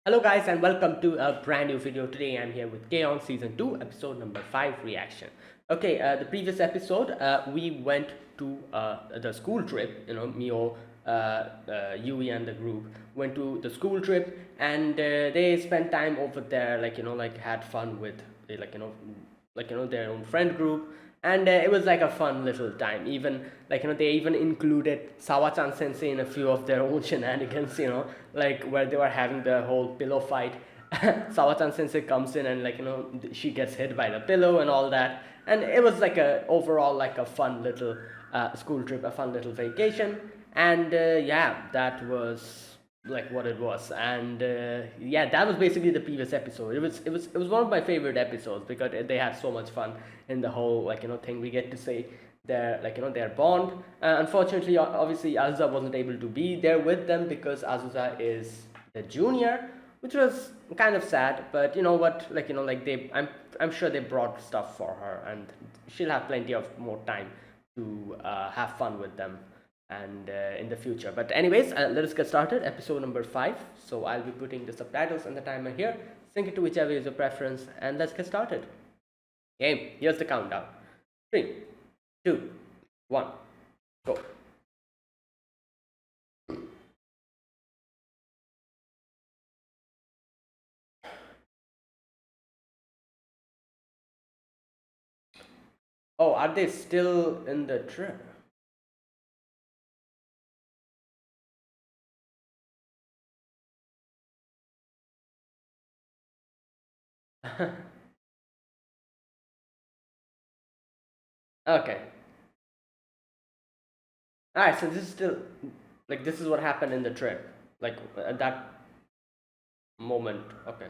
Hello guys and welcome to a brand new video. Today I'm here with K-On! Season 2 episode number 5 reaction. Okay, the previous episode we went to the school trip, Mio, Yui and the group went to the school trip and they spent time over there, like had fun with their own friend group, and it was like a fun little time. Even they even included Sawa-chan sensei in a few of their own shenanigans, like where they were having the whole pillow fight. Sawa-chan sensei comes in and she gets hit by the pillow and all that, and it was like a overall like a fun little school trip, a fun little vacation. And yeah, that was like what it was. And yeah, that was basically the previous episode. It was one of my favorite episodes because they had so much fun in the whole thing. We get to say their their bond. Unfortunately, obviously Azusa wasn't able to be there with them because Azusa is the junior, which was kind of sad. But you know what, I'm sure they brought stuff for her, and she'll have plenty of more time to have fun with them and in the future. But anyways, let us get started. Episode number 5. So I'll be putting the subtitles and the timer here. Sync it to whichever is your preference, and let's get started. Okay, here's the countdown. 3, 2, 1, go. Oh, are they still in the trip? Okay. Alright, so this is still this is what happened in the trip. Like at that moment. Okay.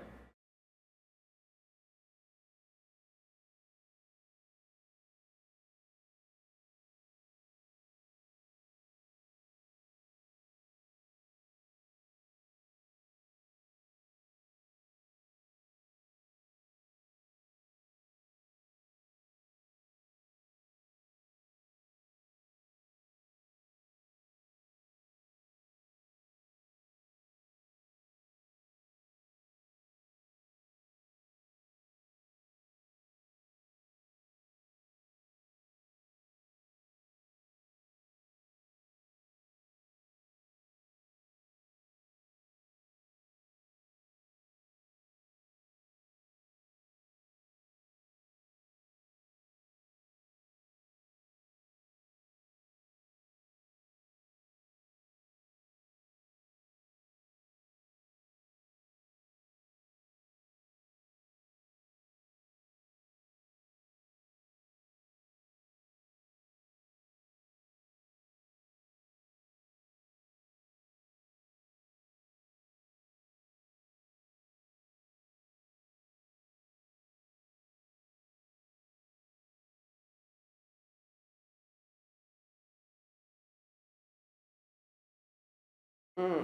Hmm.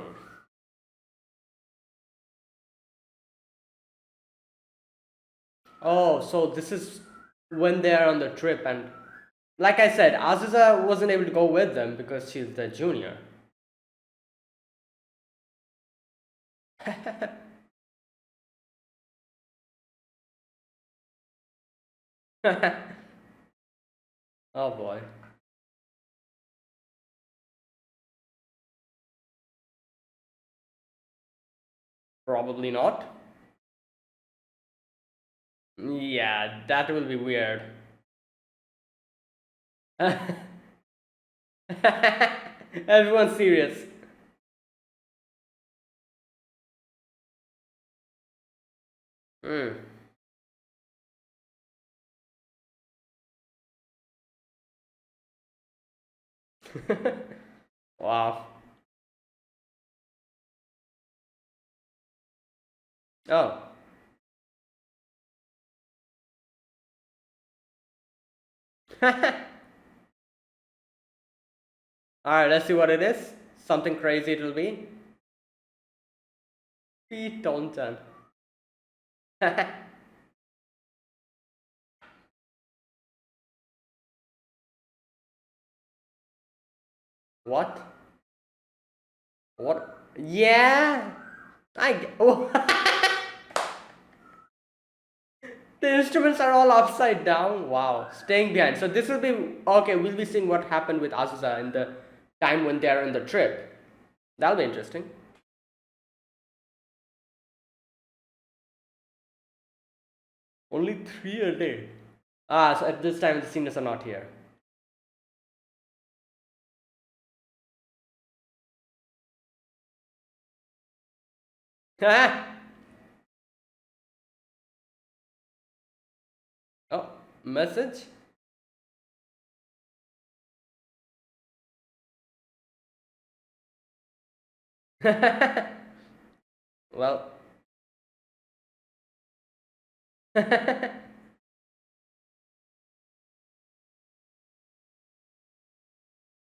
Oh, so this is when they're on the trip, and like I said, Aziza wasn't able to go with them because she's the junior. Oh boy. Probably not. Yeah, that will be weird. Everyone's serious. Hmm. Wow. Oh. Alright, let's see what it is. Something crazy it will be. Pete Taunton. What? What? Yeah. Oh, the instruments are all upside down. Wow, staying behind. So this will be okay. We'll be seeing what happened with Azusa in the time when they're on the trip. That'll be interesting. Only three a day. Ah, so at this time the seniors are not here. Oh, message? Well,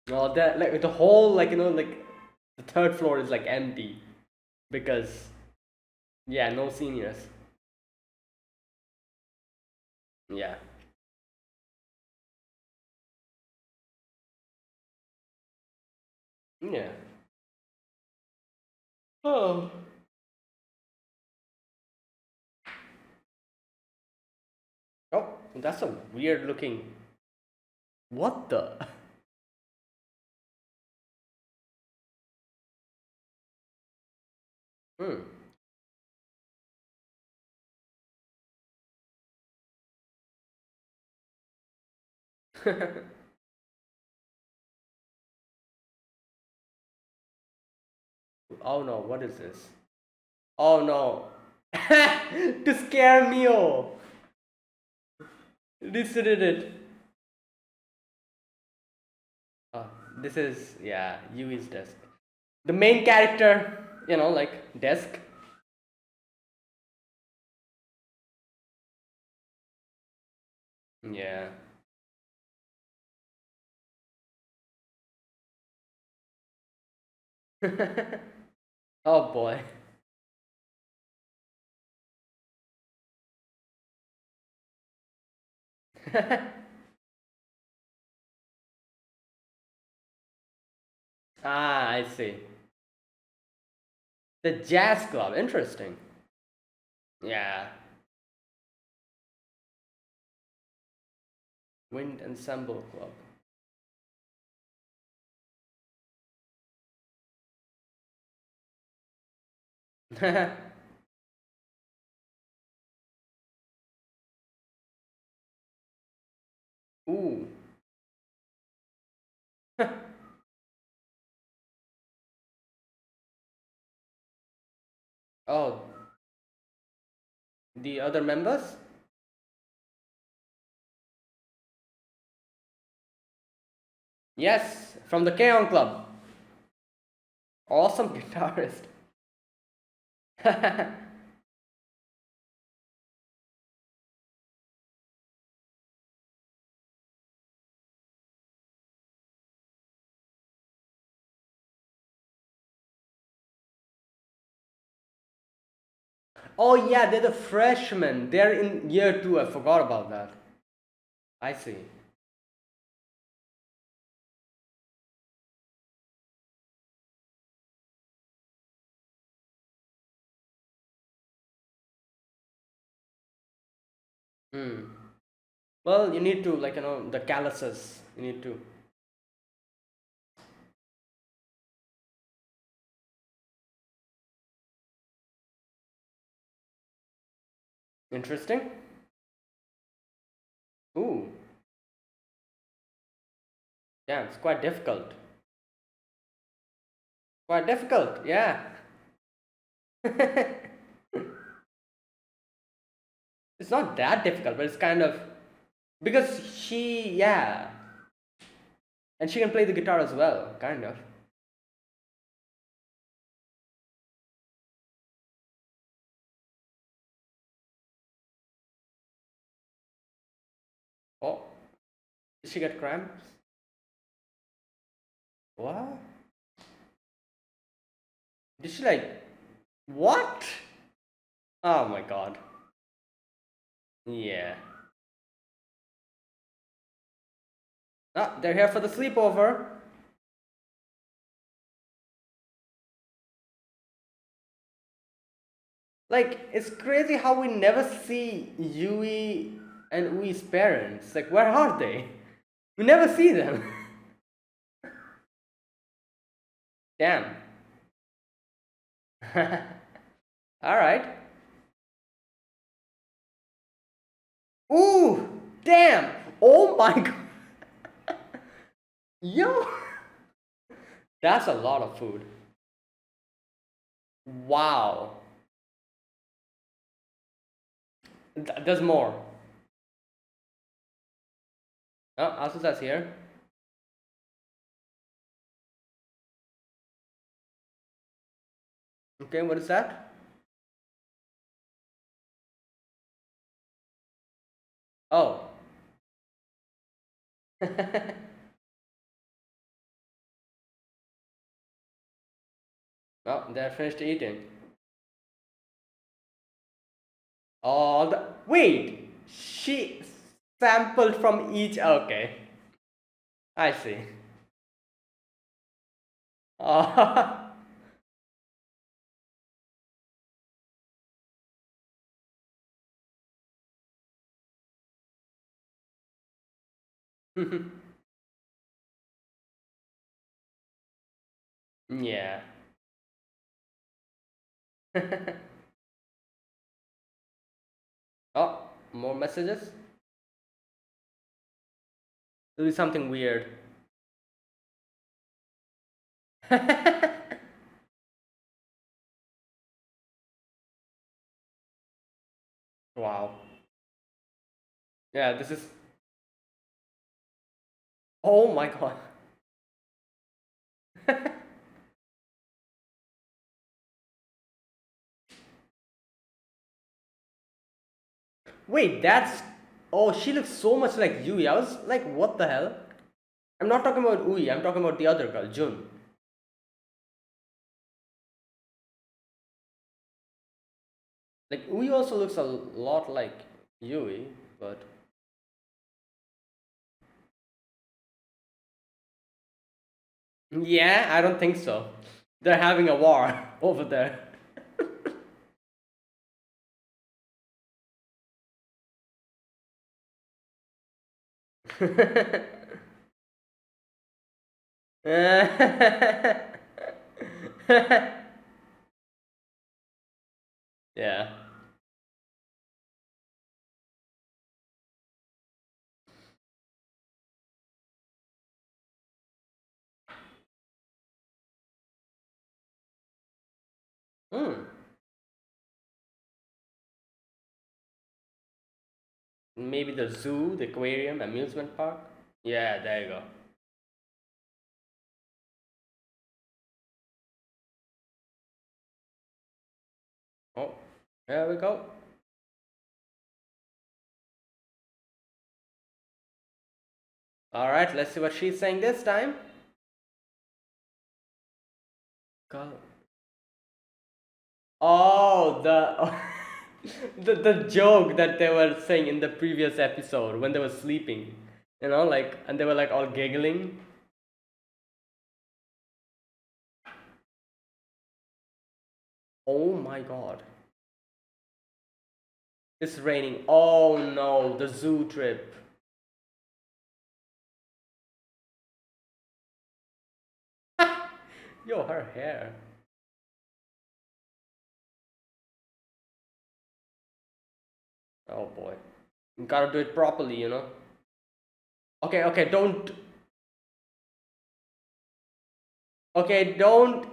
no, that like the whole like like the third floor is like empty because yeah, no seniors. Yeah. Yeah. Oh. Oh, that's a weird looking. What the? Hmm. Oh no, what is this? Oh no. To scare Neo. This did it. Oh, this is yeah, Yui's desk. The main character, like desk. Yeah. Oh boy. Ah, I see. The jazz club, interesting. Yeah. Wind ensemble club. Ooh. Oh, the other members? Yes, from the Kaon Club. Awesome guitarist. Oh yeah, they're the freshmen. They're in year two. I forgot about that. I see. Hmm. Well, you need to the calluses. You need to. Interesting. Ooh. Yeah, it's quite difficult. Quite difficult. Yeah. It's not that difficult, but it's kind of because yeah, and she can play the guitar as well, kind of. Oh, did she get cramps? What? Did she like what? Oh my god. Yeah. Ah, they're here for the sleepover. Like, it's crazy how we never see Yui and Ui's parents. Like, where are they? We never see them. Damn. Alright. Ooh! Damn! Oh my god! Yo! That's a lot of food. Wow. There's more. Oh, Asusa's here. Okay, what is that? Oh. Oh, they're finished eating. Oh, wait! She sampled from each. Okay, I see. Oh. Yeah. Oh, more messages? It'll be something weird. Wow. Yeah, this is. Oh my god. Wait, that's. Oh, she looks so much like Yui. I was like, what the hell? I'm not talking about Ui, I'm talking about the other girl, Jun. Like, Ui also looks a lot like Yui, but. Yeah, I don't think so. They're having a war over there. Yeah. Hmm. Maybe the zoo, the aquarium, amusement park. Yeah, there you go. Oh, there we go. All right, let's see what she's saying this time. Go. Oh, the the joke that they were saying in the previous episode when they were sleeping, like, and they were like all giggling. Oh my god, it's raining. Oh no, the zoo trip. Yo, her hair. Oh boy, you gotta do it properly. Okay, okay, don't. Okay, don't.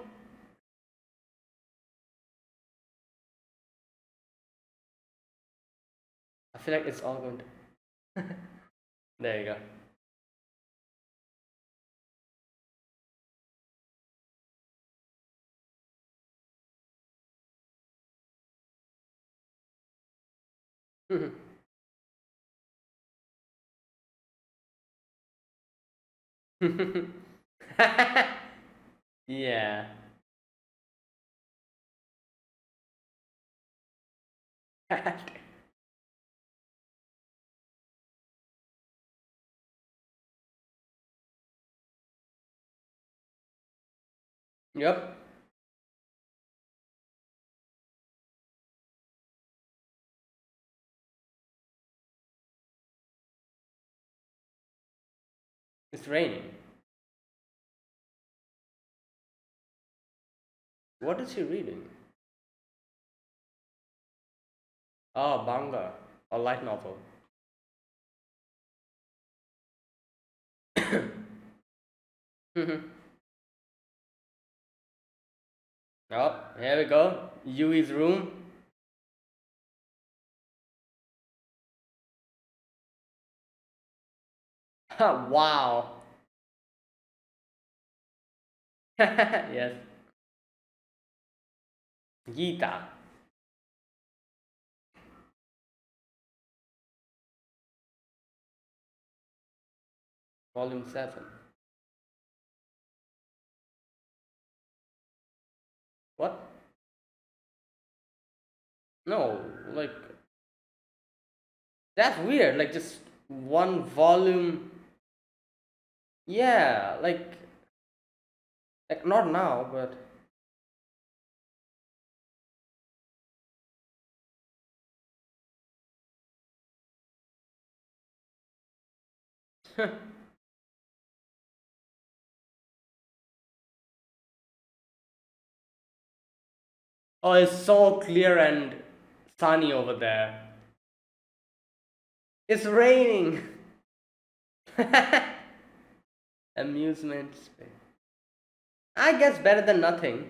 I feel like it's all going to. There you go. Yeah. Yep. It's raining. What is he reading? Oh, manga or light novel. Mhm. Oh, here we go. Yui's room. Wow. Yes. Gita, volume 7. What? No, like that's weird. Like just one volume. Yeah, like not now, but oh, it's so clear and sunny over there. It's raining. Amusement space. I guess better than nothing.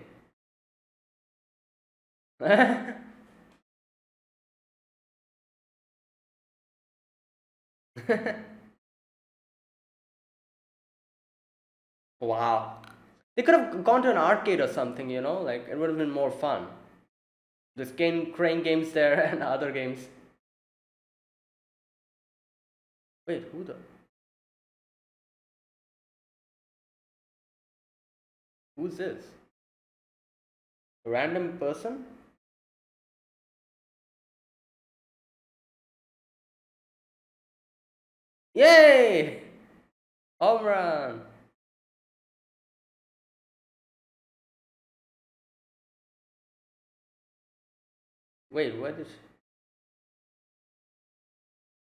Wow. They could have gone to an arcade or something, like it would have been more fun. There's crane games there and other games. Wait, who's this? A random person? Yay! Home run! Wait, what is.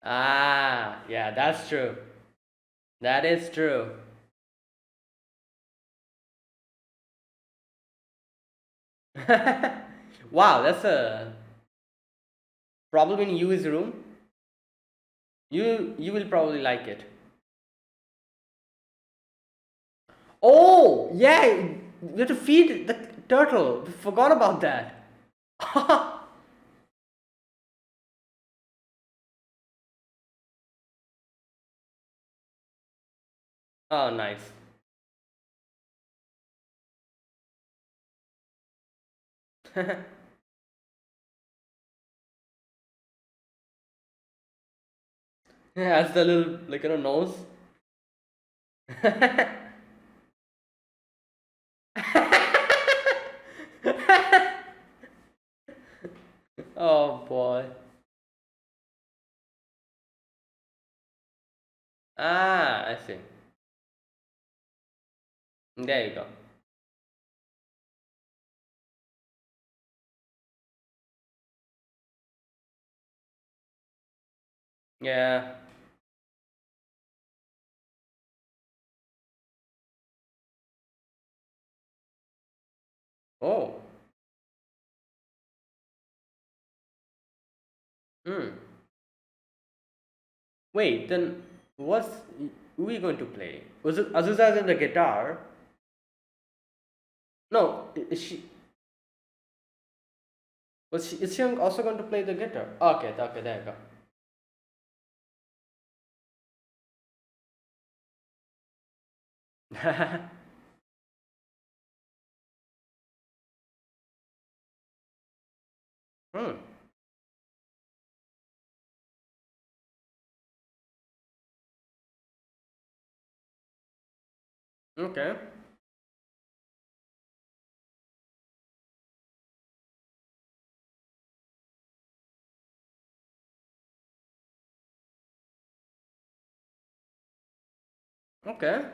Ah, yeah, that's true. That is true. Wow, that's a problem in Yu's room. You will probably like it. Oh, yeah, you have to feed the turtle. We forgot about that. Oh, nice. Yeah, has the little like nose. Oh boy. Ah, I see. There you go. Yeah. Oh. Hmm. Wait, then what's who are you going to play? Was it Azusa's in the guitar? No, is she is she also going to play the guitar? Okay, okay, there you go. Hmm. Okay. Okay.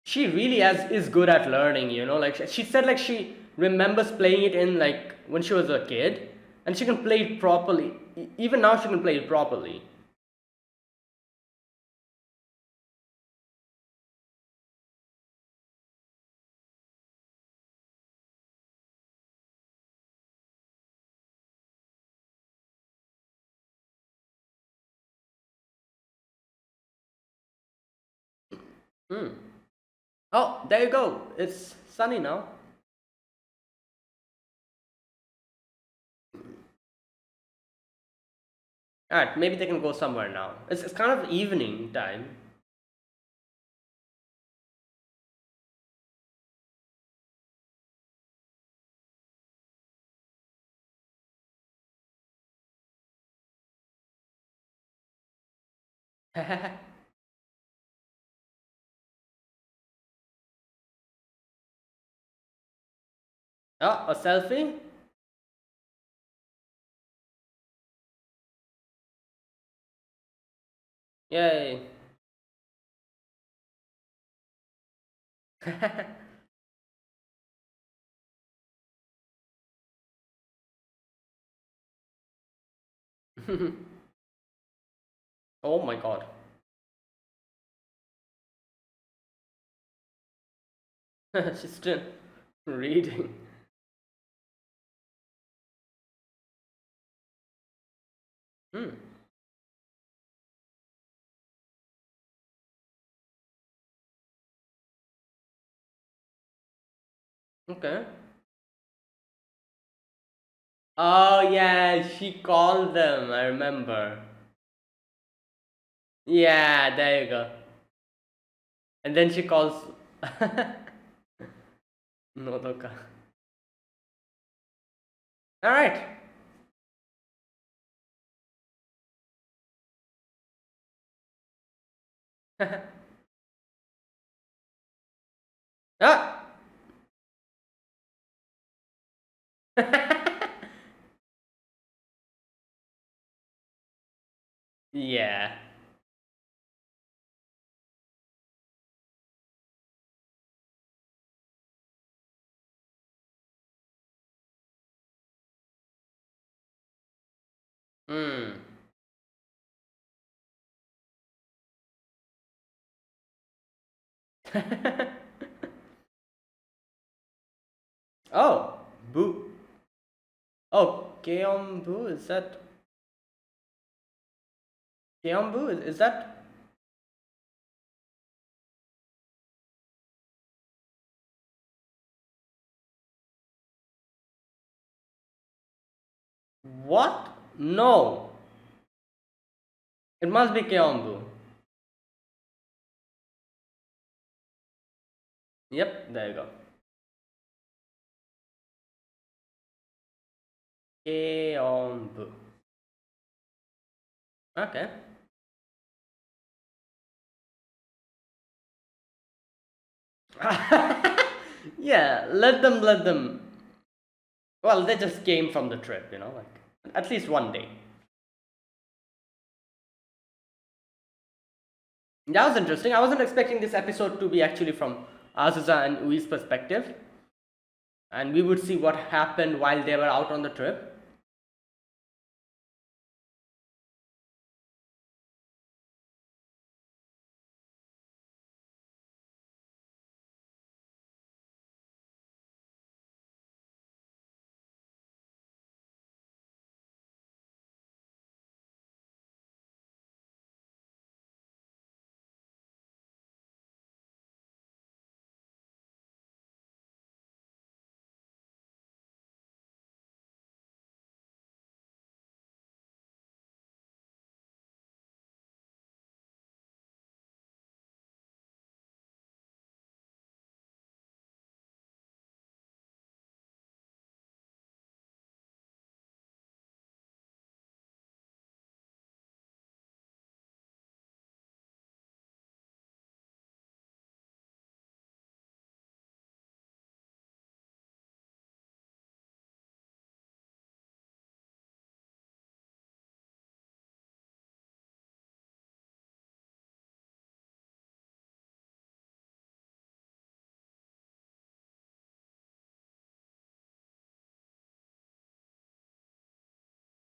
She really is good at learning, like she said like she remembers playing it in like when she was a kid and she can play it properly. Even now she can play it properly. Hmm. Oh, there you go. It's sunny now. All right, maybe they can go somewhere now. It's kind of evening time. Oh, a selfie? Yay. Oh my god. She's still reading. Hmm. Okay. Oh yeah, she called them. I remember. Yeah, there you go. And then she calls Nodoka. All right. Ah. Yeah. Hmm. Oh, Boo. Oh, Keombu, is that Keombu? Is that what? No. It must be Keombu. Yep, there you go. Keombu. Okay. Yeah, let them. Well, they just came from the trip, like at least one day. That was interesting. I wasn't expecting this episode to be actually from Azusa and Ui's perspective, and we would see what happened while they were out on the trip.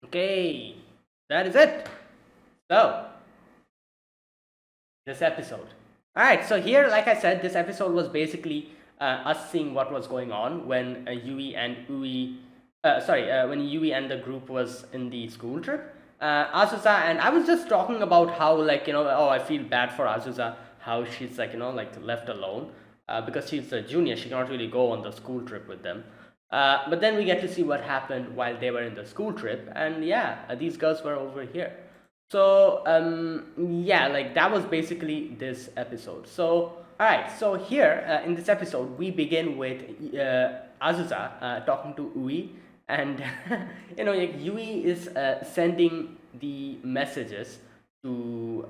Okay, that is it. So, this episode. All right, so here, like I said, this episode was basically us seeing what was going on when Yui and Ui, when Yui and the group was in the school trip. Azusa and I was just talking about how, like, oh, I feel bad for Azusa, how she's like like left alone, because she's a junior, she cannot really go on the school trip with them. But then we get to see what happened while they were in the school trip, and yeah, these girls were over here. So yeah, like that was basically this episode. So all right, so here in this episode we begin with Azusa talking to Ui, and like Yui is sending the messages to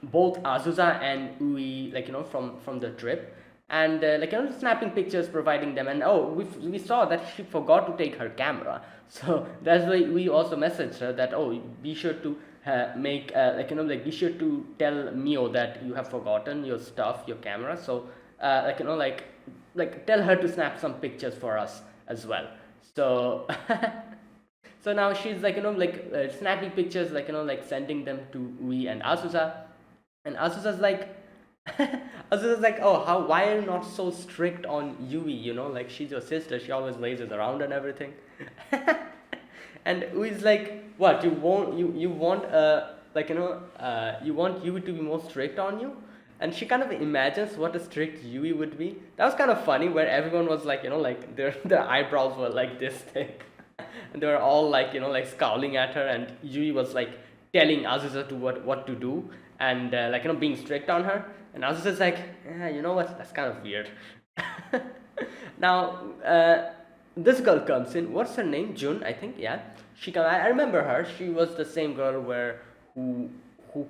both Azusa and Ui, like from the trip, and snapping pictures, providing them. And oh, we saw that she forgot to take her camera, so that's why we also messaged her that, oh, be sure to make be sure to tell Mio that you have forgotten your stuff, your camera. So tell her to snap some pictures for us as well. So so now she's snapping pictures, sending them to Ui and Asusa, and Asusa's like Asusa's like, oh, why are you not so strict on Yui? Like she's your sister, she always lazes around and everything. And Ui's like, what, you want you want Yui to be more strict on you? And she kind of imagines what a strict Yui would be. That was kind of funny, where everyone was like, their eyebrows were like this thick. And they were all scowling at her, and Yui was like telling Azusa to what to do, and being strict on her. And Azusa's like, yeah, you know what? That's kind of weird. Now, this girl comes in. What's her name? Jun, I think. Yeah, I remember her. She was the same girl who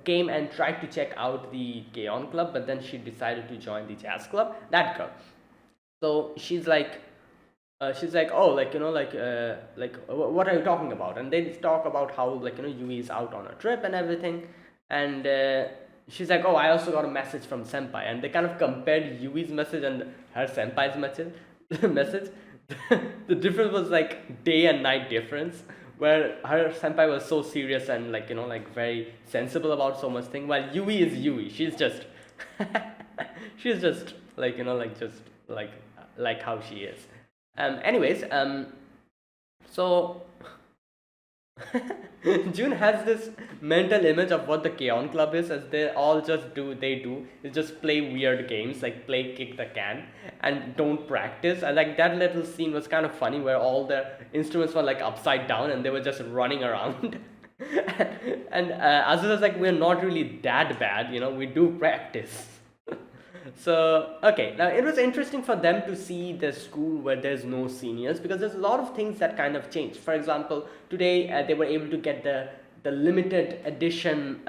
came and tried to check out the K-On club, but then she decided to join the jazz club. That girl. So she's like, oh, what are you talking about? And they talk about how Yui is out on a trip and everything, and she's like, oh, I also got a message from senpai, and they kind of compared Yui's message and her senpai's message. message. The difference was like day and night difference, where her senpai was so serious and very sensible about so much thing, while Yui is Yui. She's just she's just like how she is. Anyways, so June has this mental image of what the K-On club is, as they all do is just play weird games, like play kick the can and don't practice. And like that little scene was kind of funny, where all the instruments were like upside down and they were just running around. And Azusa's like, we're not really that bad, we do practice. So okay, now it was interesting for them to see the school where there's no seniors, because there's a lot of things that kind of changed. For example, today they were able to get the limited edition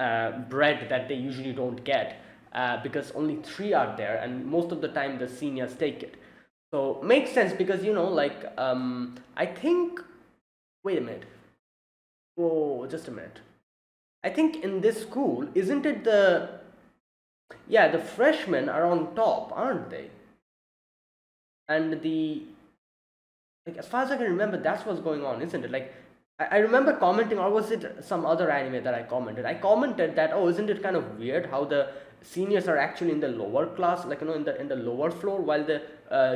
bread that they usually don't get, because only 3 are there, and most of the time the seniors take it. So makes sense, because I think, wait a minute, oh, just a minute, I think in this school, isn't it the freshmen are on top, aren't they? And as far as I can remember, that's what's going on, isn't it? Like, I remember commenting, or was it some other anime that I commented? I commented that, oh, isn't it kind of weird how the seniors are actually in the lower class, in the lower floor, while the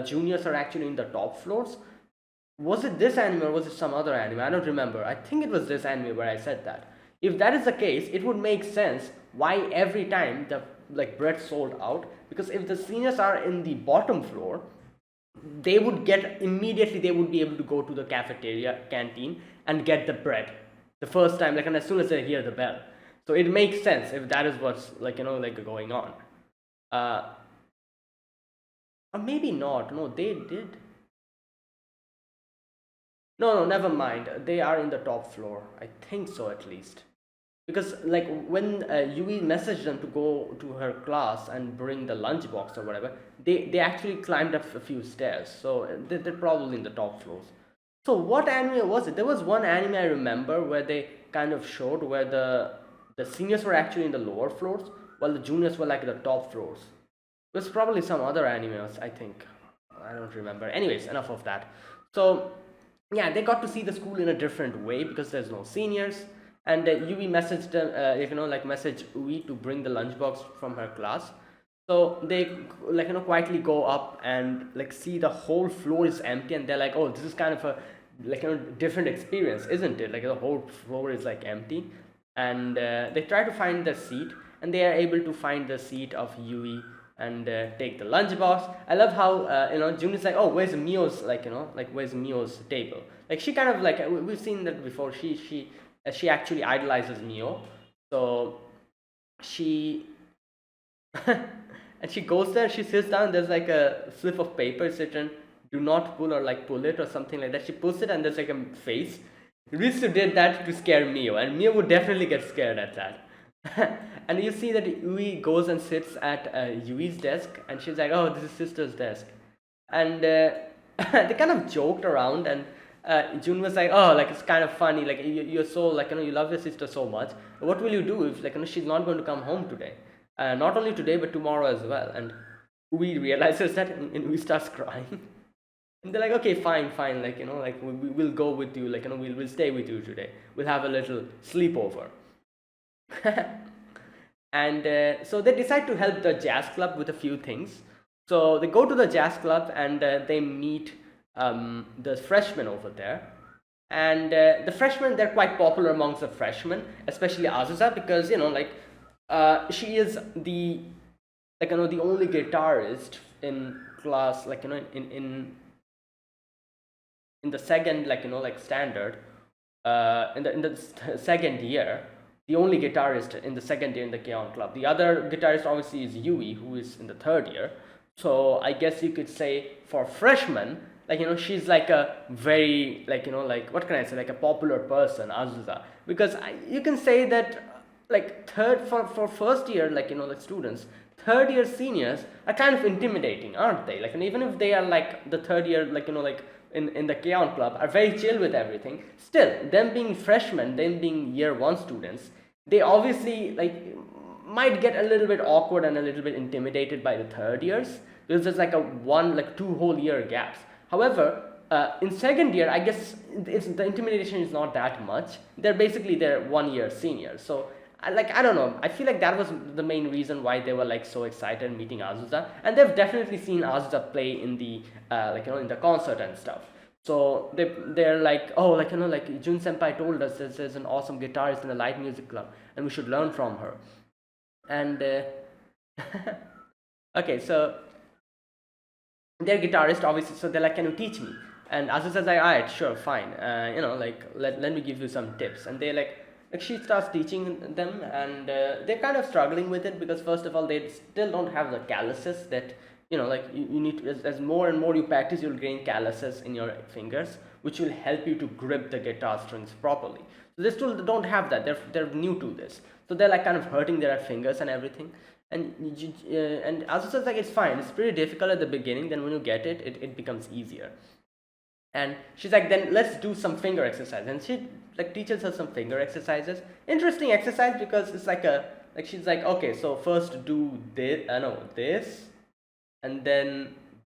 juniors are actually in the top floors? Was it this anime or was it some other anime? I don't remember. I think it was this anime where I said that. If that is the case, it would make sense why every time the bread sold out, because if the seniors are in the bottom floor, they would be able to go to the cafeteria canteen and get the bread the first time, and as soon as they hear the bell. So it makes sense if that is what's going on. Or maybe not. No, they did. No, never mind. They are in the top floor. I think so, at least. Because when Yui messaged them to go to her class and bring the lunchbox or whatever, they actually climbed up a few stairs. So they're probably in the top floors. So what anime was it? There was one anime I remember where they kind of showed where the seniors were actually in the lower floors, while the juniors were the top floors. It was probably some other animes, I think. I don't remember. Anyways, enough of that. So yeah, they got to see the school in a different way because there's no seniors. And Yui messaged them, message Ui to bring the lunchbox from her class. So they quietly go up and see the whole floor is empty, and they're like, oh, this is kind of a different experience, isn't it? The whole floor is empty, and they try to find the seat, and they are able to find the seat of Yui and take the lunchbox. I love how June is like, oh, where's Mio's, like, like, where's Mio's table? Like, she kind of like, we've seen that before. She actually idolizes Mio, so she and she goes there. She sits down. There's like a slip of paper. It's written, "Do not pull," or like pull it or something like that. She pulls it, and there's like a face. Ritsu did that to scare Mio, and Mio would definitely get scared at that. And you see that Yui goes and sits at Yui's desk, and she's like, "Oh, this is sister's desk," and they kind of joked around, and June was like, "Oh, like, it's kind of funny. Like, you're so, like, you love your sister so much. What will you do if, like, she's not going to come home today? Not only today but tomorrow as well." And Yui realizes that, and Yui starts crying. And they're like, "Okay, fine, fine. Like, like, we'll go with you. Like, we'll stay with you today. We'll have a little sleepover." And so they decide to help the jazz club with a few things. So they go to the jazz club, and they meet the freshmen over there. And the freshmen, they're quite popular amongst the freshmen, especially Azusa, because she is the, like, the only guitarist in class, like, in the second, like, standard, in the second year, the only guitarist in the second year in the K-On club. The other guitarist obviously is Yui, who is in the third year. So I guess you could say for freshmen, like, she's like a very, like, like, what can I say, like a popular person, Azusa, because you can say that, like, for first year, like, like, students, third year seniors are kind of intimidating, aren't they? Like, and even if they are like the third year, like, like, in the K-On club, are very chill with everything, still, them being freshmen, them being year one students, they obviously, like, might get a little bit awkward and a little bit intimidated by the third years, because there's like a 2 whole year gaps. However, in second year, I guess the intimidation is not that much. They're basically their 1 year seniors. So I don't know. I feel like that was the main reason why they were like so excited meeting Azusa, and they've definitely seen Azusa play in the in the concert and stuff. So they're like, oh, like, like, Jun Senpai told us there's an awesome guitarist in the light music club, and we should learn from her. And okay, so their guitarist obviously, so they're like, "Can you teach me?" And Azusa's like, "All right, sure, fine. Like, let me give you some tips." And they like she starts teaching them, and they're kind of struggling with it, because first of all, they still don't have the calluses that, like, you need to, as more and more you practice, you'll gain calluses in your fingers, which will help you to grip the guitar strings properly. So they still don't have that. They're new to this, so they're like kind of hurting their fingers and everything. And Azusa's like, "It's fine. It's pretty difficult at the beginning. Then when you get it, it becomes easier." And she's like, "Then let's do some finger exercise." And she like teaches her some finger exercises. Interesting exercise, because it's like she's like, "Okay, so first do this, this, and then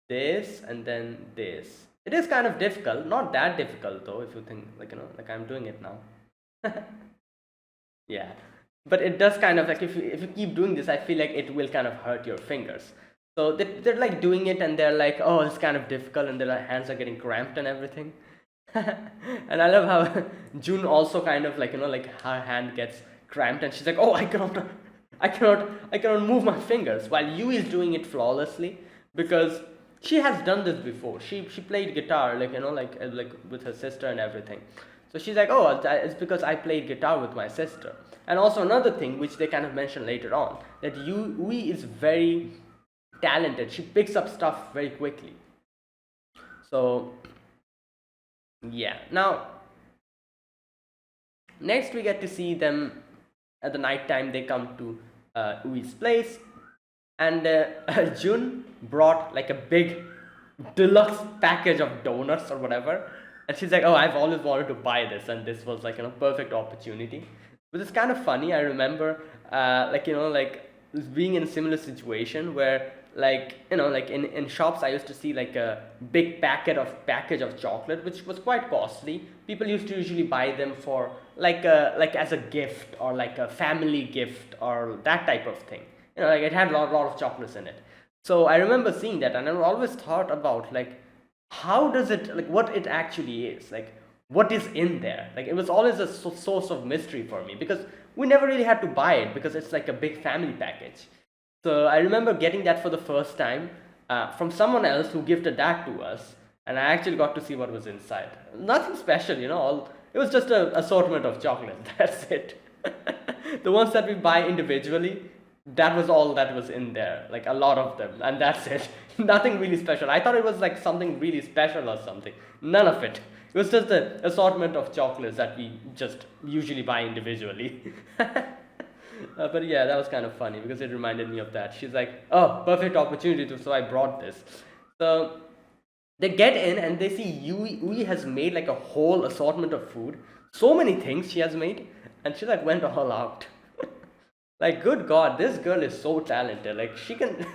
this, and then this." It is kind of difficult, not that difficult though, if you think, like, like, I'm doing it now. Yeah, but it does kind of, like, if you keep doing this, I feel like it will kind of hurt your fingers. So they're like doing it, and they're like, "Oh, it's kind of difficult," and their hands are getting cramped and everything. And I love how June also kind of, like, like, her hand gets cramped, and she's like, "Oh, I cannot move my fingers," while Yui is doing it flawlessly, because she has done this before. She played guitar, like, like with her sister and everything. So she's like, "Oh, it's because I played guitar with my sister." And also another thing, which they kind of mention later on, that Yui is very talented. She picks up stuff very quickly. So yeah, now next we get to see them at the night time. They come to Yui's place, and Jun brought like a big deluxe package of donuts or whatever, and she's like, "Oh, I've always wanted to buy this, and this was like, perfect opportunity." But it's kind of funny. I remember like being in a similar situation where, like, like, in shops, I used to see like a big package of chocolate, which was quite costly. People used to usually buy them for like as a gift, or like a family gift, or that type of thing. Like, it had a lot of chocolates in it. So I remember seeing that, and I always thought about, like, how does it, like, what it actually is, like, what is in there. Like it was always a source of mystery for me because we never really had to buy it because it's like a big family package. So I remember getting that for the first time from someone else who gifted that to us, and I actually got to see what was inside. Nothing special, all it was just a assortment of chocolate. That's it. The ones that we buy individually, that was all that was in there, like a lot of them, and that's it. Nothing really special. I thought it was like something really special or something. None of it. It was just an assortment of chocolates that we just usually buy individually. But yeah, that was kind of funny because it reminded me of that. She's like, "Oh, perfect opportunity to," so I brought this. So they get in and they see Yui has made like a whole assortment of food. So many things she has made, and she like went all out. Like, good God, this girl is so talented. Like, she can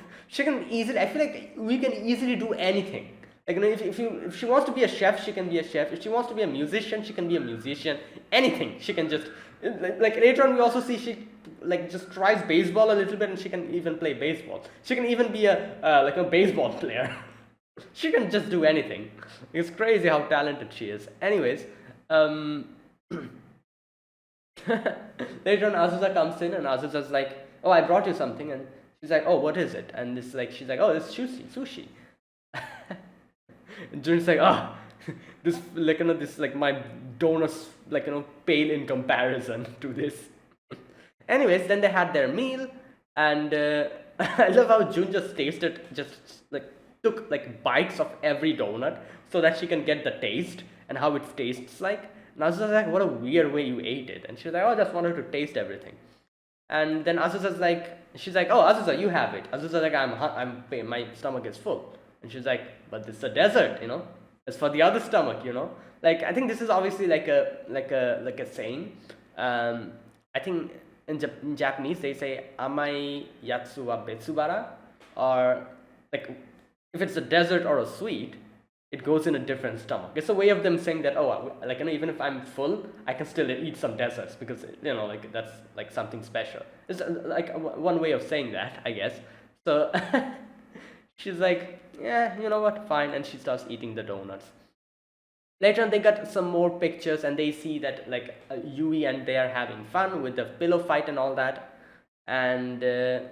easily. I feel like we can easily do anything. Like, if she wants to be a chef, she can be a chef. If she wants to be a musician, she can be a musician. Anything, she can just like later on we also see she like just tries baseball a little bit, and she can even play baseball. She can even be a like a baseball player. She can just do anything. It's crazy how talented she is. Anyways, later on, Azusa comes in and Azusa's like, "Oh, I brought you something," and she's like, "Oh, what is it?" And it's like she's like, "Oh, it's sushi." And Jun's like, "Oh, this like this like my donuts like pale in comparison to this." Anyways, then they had their meal, and I love how Jun just like took like bites of every donut so that she can get the taste and how it tastes like. And Azusa's like, "What a weird way you ate it." And she's like, "Oh, I just wanted to taste everything." And then Azusa's like, she's like, "Oh, Azusa, you have it." Azusa's like, my stomach is full." And she's like, "But this is a dessert. It's for the other stomach. Like, I think this is obviously like a saying. I think in Japanese they say "amai yatsu wa betsubara," or like if it's a dessert or a sweet, it goes in a different stomach. It's a way of them saying that, oh, like even if I'm full, I can still eat some desserts because like that's like something special. It's like one way of saying that, I guess. So she's like, "Yeah, you know what, fine," and she starts eating the donuts. Later on, they got some more pictures and they see that like Yui and they are having fun with the pillow fight and all that, and they're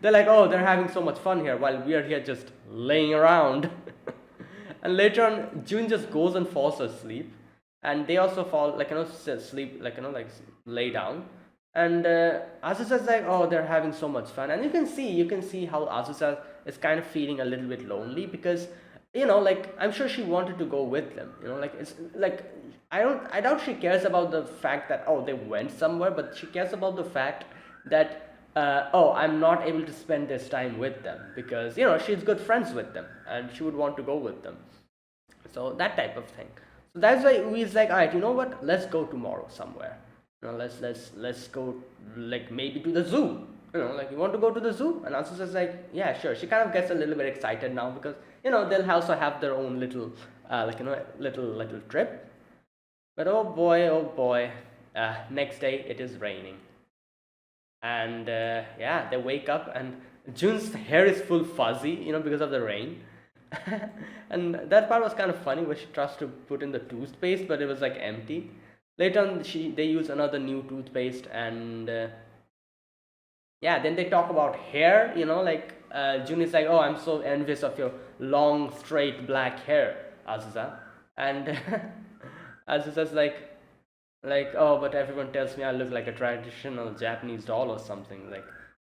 like, "Oh, they're having so much fun here while we are here just laying around." And later on, Jun just goes and falls asleep, and they also fall like sleep like like lay down. And Azusa's like, "Oh, they're having so much fun," and you can see how Azusa is kind of feeling a little bit lonely because like I'm sure she wanted to go with them. Like it's like I doubt she cares about the fact that they went somewhere, but she cares about the fact that I'm not able to spend this time with them because she's good friends with them and she would want to go with them. So that type of thing. So that's why Ui's like, "All right, you know what? Let's go tomorrow somewhere. Let's go like maybe to the zoo. Like you want to go to the zoo?" And Asusa's like, "Yeah, sure." She kind of gets a little bit excited now because they'll also have their own little little trip. But oh boy, next day it is raining. And yeah, they wake up and Jun's hair is full fuzzy, because of the rain. And that part was kind of funny where she tries to put in the toothpaste, but it was like empty. Later on, they use another new toothpaste, and yeah, then they talk about hair. Like Jun is like, "Oh, I'm so envious of your long, straight black hair, Azusa," and Azusa's like, "Oh, but everyone tells me I look like a traditional Japanese doll or something." Like,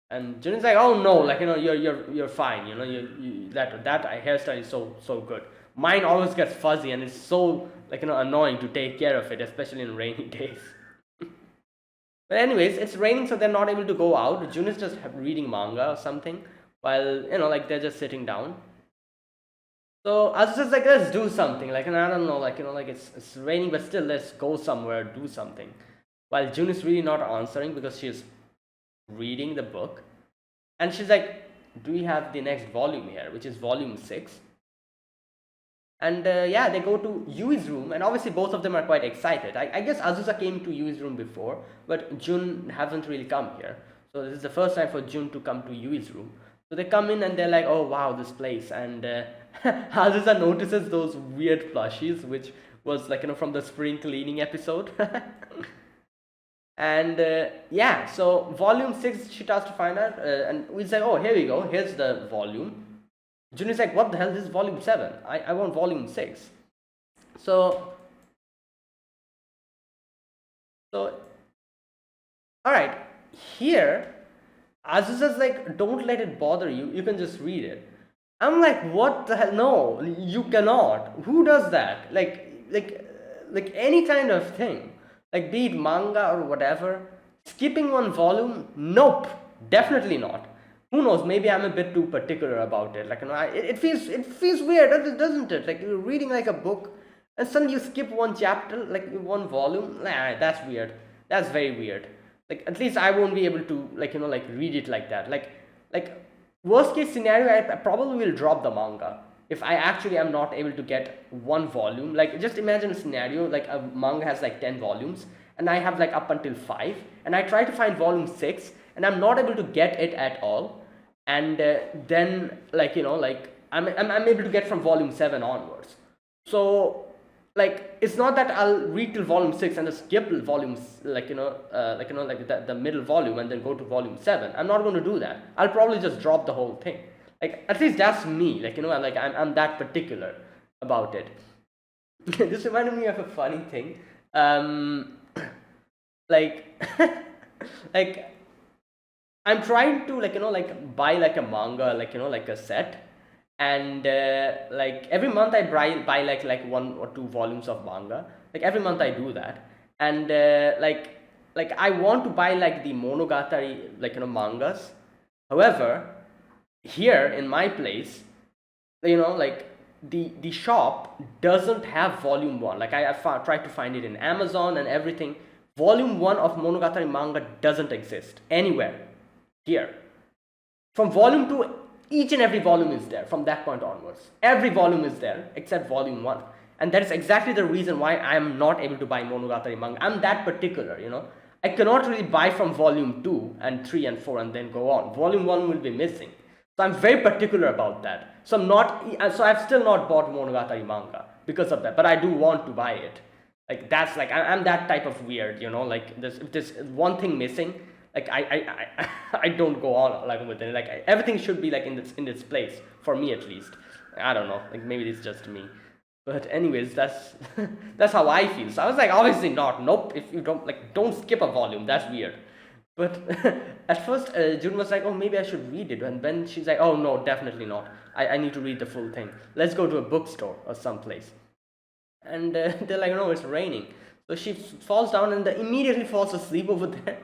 and Jun is like, "Oh no, like you're fine. That hairstyle is so good. Mine always gets fuzzy and it's so annoying to take care of it, especially in rainy days." But anyways, it's raining, so they're not able to go out. Jun is just reading manga or something while like they're just sitting down. So I was just like, "Let's do something." Like, and I don't know, like it's raining, but still, let's go somewhere, do something. While Jun is really not answering because she's reading the book, and she's like, "Do we have the next volume here, which is volume 6?" And yeah, they go to Yui's room, and obviously both of them are quite excited. I guess Azusa came to Yui's room before, but Jun hasn't really come here. So this is the first time for Jun to come to Yui's room. So they come in and they're like, "Oh wow, this place." And Azusa notices those weird plushies, which was like from the spring cleaning episode. And yeah, so volume 6 she tries to find out, and we say, oh, here we go, here's the volume. Jun's like, what the hell, this is volume 7, I want volume 6. So all right, here Azusa's like, don't let it bother you, you can just read it. I'm like, what the hell? No, you cannot. Who does that? Like any kind of thing, like be it manga or whatever. Skipping one volume? Nope, definitely not. Who knows? Maybe I'm a bit too particular about it. Like, it feels weird, doesn't it? Like you're reading like a book, and suddenly you skip one chapter, like one volume. Nah, that's weird. That's very weird. Like at least I won't be able to like read it like that. Like worst case scenario, I probably will drop the manga if I actually am not able to get one volume. Like just imagine a scenario like a manga has like 10 volumes and I have like up until 5, and I try to find volume 6 and I'm not able to get it at all. And then like I'm able to get from volume 7 onwards. So like it's not that I'll read till volume 6 and just skip volumes, like the middle volume and then go to volume 7. I'm not going to do that. I'll probably just drop the whole thing. Like at least that's me. Like I'm that particular about it. This reminded me of a funny thing. Like like I'm trying to buy like a manga, like a set. And like every month I buy like 1 or 2 volumes of manga. Like every month I do that. And like I want to buy like the monogatari mangas. However, here in my place, like the shop doesn't have volume 1. Like I tried to find it in Amazon and everything. Volume 1 of monogatari manga doesn't exist anywhere here. From volume 2, each and every volume is there from that point onwards. Every volume is there except volume 1. And that is exactly the reason why I am not able to buy monogatari manga. I'm that particular. I cannot really buy from volume 2 and 3 and 4 and then go on. Volume 1 will be missing. So I'm very particular about that. So I've still not bought monogatari manga because of that, but I do want to buy it. Like that's like I'm that type of weird. Like if there's one thing missing, like I don't go on like with it. Like everything should be like in its place for me at least. I don't know. Like maybe it's just me. But anyways, that's that's how I feel. So I was like, obviously not. Nope. If you don't skip a volume. That's weird. But at first, June was like, oh, maybe I should read it. And then she's like, oh no, definitely not. I need to read the full thing. Let's go to a bookstore or someplace. And they're like, no, it's raining. So she falls down and immediately falls asleep over there.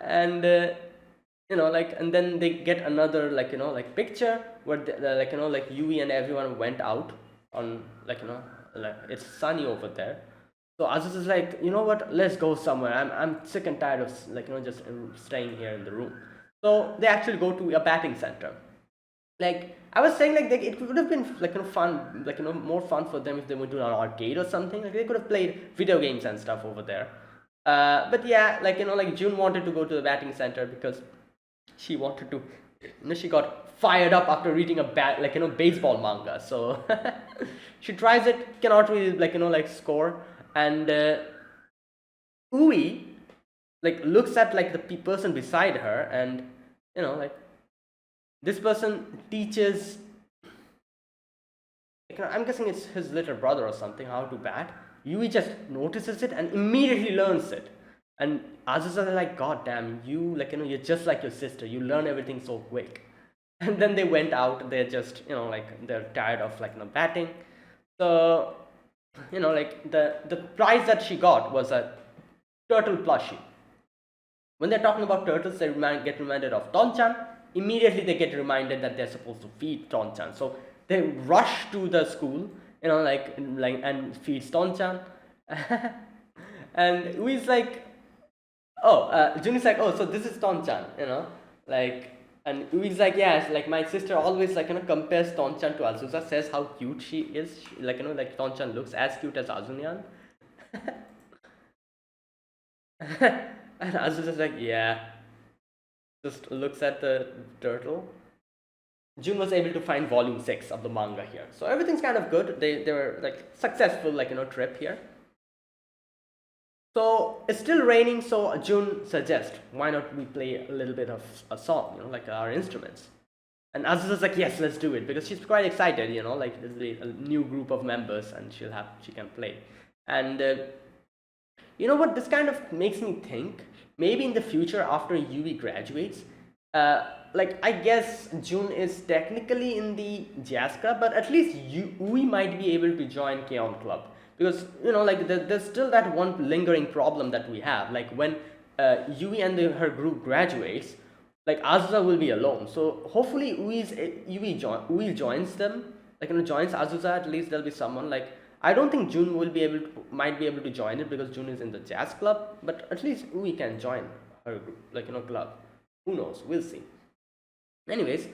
And and then they get another picture where like Yui and everyone went out on like it's sunny over there. So Azus is like, you know what, let's go somewhere. I'm sick and tired of just staying here in the room. So they actually go to a batting center. Like I was saying, like it would have been fun, more fun for them if they went to an arcade or something. Like they could have played video games and stuff over there. But yeah, like June wanted to go to the batting center because she wanted to. She got fired up after reading a baseball manga. So she tries it, cannot really score, and Ui looks at the person beside her, and this person teaches. I'm guessing it's his little brother or something how to bat. Yui just notices it and immediately learns it. And Azusa is like, God damn, you're just like your sister. You learn everything so quick. And then they went out. They're just, they're tired of batting. So, the prize that she got was a turtle plushie. When they're talking about turtles, they get reminded of Tonchan. Immediately they get reminded that they're supposed to feed Tonchan. So they rush to the school, and feeds Tonchan. And Ui's like, oh, Jun is like, oh, so this is Tonchan, and Ui's like, yes, my sister always compares Tonchan to Azusa, says how cute she is, Tonchan looks as cute as Azunyan. And Azusa's like, yeah, just looks at the turtle. June was able to find volume 6 of the manga here. So everything's kind of good. They were like successful, like, trip here. So it's still raining, so June suggests, why not we play a little bit of a song, like our instruments. And Azusa's like, yes, let's do it, because she's quite excited, like there's a new group of members and she can play. And you know what, this kind of makes me think, maybe in the future after Yui graduates, like I guess June is technically in the jazz club, but at least Yui might be able to join K-On! Club. Because, like there's still that one lingering problem that we have. Like when Yui and her group graduates, like Azusa will be alone. So hopefully Yui joins them, like joins Azusa. At least there'll be someone. Like I don't think June might be able to join it because June is in the jazz club. But at least Yui can join her group, like club. Who knows? We'll see. Anyways,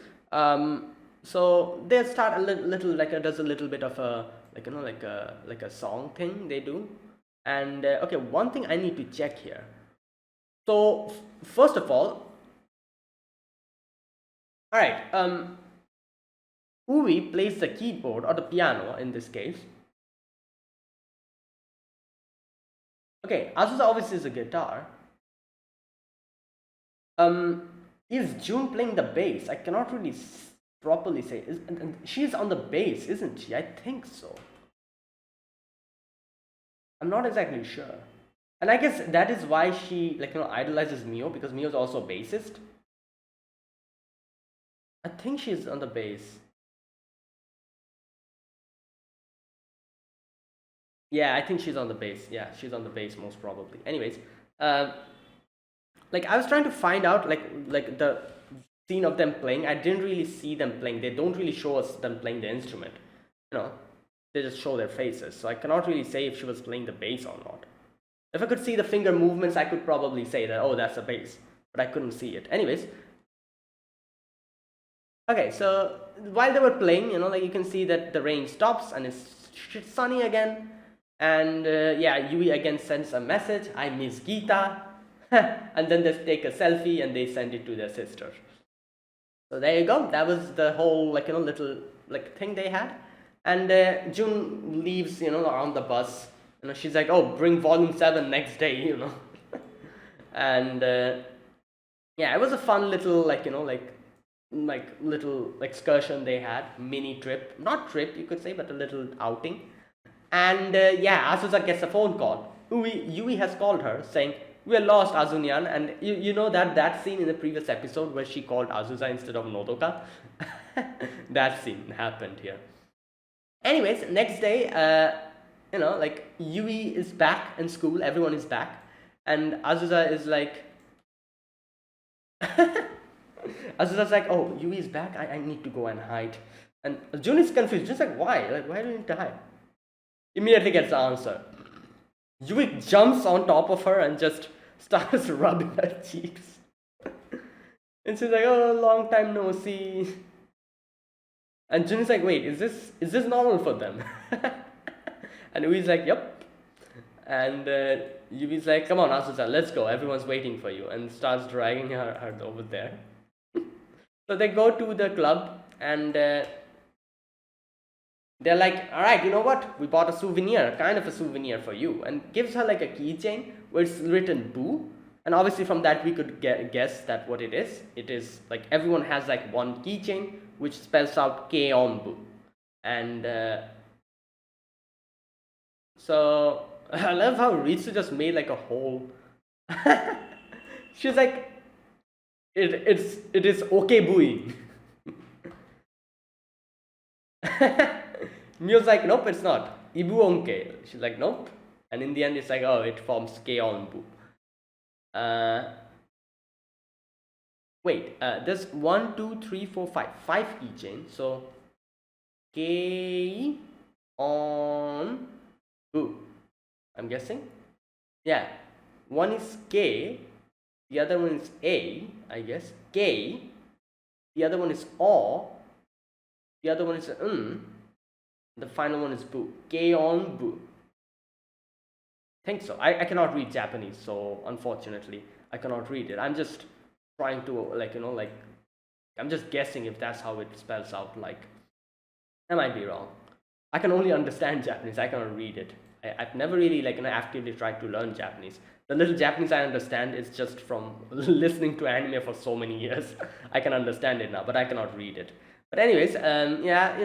so they start a little like does a little bit of a like a song thing they do. And okay, one thing I need to check here. So first of all right, Ui plays the keyboard or the piano in this case. Okay, Azusa obviously is a guitar. Is June playing the bass? I cannot really properly say. She's on the bass, isn't she? I think so. I'm not exactly sure. And I guess that is why she idolizes Mio, because Mio's also a bassist. I think she's on the bass. Yeah, I think she's on the bass. Yeah, she's on the bass most probably. Anyways, like I was trying to find out like the scene of them playing. I didn't really see them playing. They don't really show us them playing the instrument. They just show their faces. So I cannot really say if she was playing the bass or not. If I could see the finger movements, I could probably say that, oh, that's a bass. But I couldn't see it. Anyways. Okay, so while they were playing, like you can see that the rain stops and it's sunny again. And yeah, Yui again sends a message, I miss Geeta. And then they take a selfie and they send it to their sister. So there you go. That was the whole little thing they had. And June leaves on the bus. She's like, oh, bring volume 7 next day. And yeah, it was a fun little little excursion they had, mini trip, not trip you could say, but a little outing. And yeah, Azusa gets a phone call. Yui has called her saying, we are lost, Azunyan. And you know that scene in the previous episode where she called Azusa instead of Nodoka? That scene happened here. Anyways, next day, Yui is back in school, everyone is back, and Azusa is like, Azusa's like, oh, Yui is back, I need to go and hide. And June is confused, just like, why? Like, why do you need to hide? Immediately gets the answer. Yui jumps on top of her and just starts rubbing her cheeks. And she's like, oh, long time no see. And Jun is like, wait, is this normal for them? And Yui's like, yep. And Yui's like, come on, Azusa, let's go. Everyone's waiting for you. And starts dragging her over there. So they go to the club and they're like, all right, you know what? We bought a souvenir, kind of a souvenir for you. And gives her like a keychain where it's written Boo. And obviously from that we could guess that what it is. It is like everyone has like one keychain which spells out K-On! Boo. And so I love how Ritsu just made like a whole. She's like, it is okay booing. Mio's like, nope, it's not. Ibu onke. She's like, nope. And in the end, it's like, oh, it forms K-On! Boo. Wait, there's 1, 2, 3, 4, 5 keychains. So K-On! Boo. I'm guessing. Yeah, one is K, the other one is A, I guess. K, the other one is O, the other one is the final one is Boo. K-On! Boo. Think so. I cannot read Japanese, so unfortunately I cannot read it. I'm just trying to I'm just guessing if that's how it spells out. Like, I might be wrong. I can only understand Japanese. I cannot read it. I've never really actively tried to learn Japanese. The little Japanese I understand is just from listening to anime for so many years. I can understand it now, but I cannot read it. But anyways, yeah,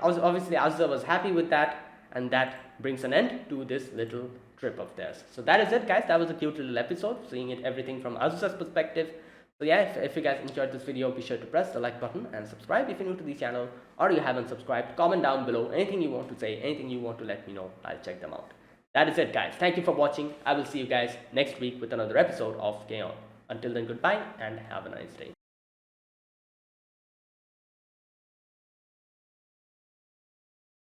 obviously Azusa was happy with that, and that brings an end to this little trip of theirs. So that is it, guys. That was a cute little episode, seeing it everything from Azusa's perspective. So yeah, if you guys enjoyed this video, be sure to press the like button and subscribe if you're new to the channel or you haven't subscribed. Comment down below anything you want to say, anything you want to let me know. I'll check them out. That is it, guys. Thank you for watching. I will see you guys next week with another episode of K-On! Until then, goodbye and have a nice day.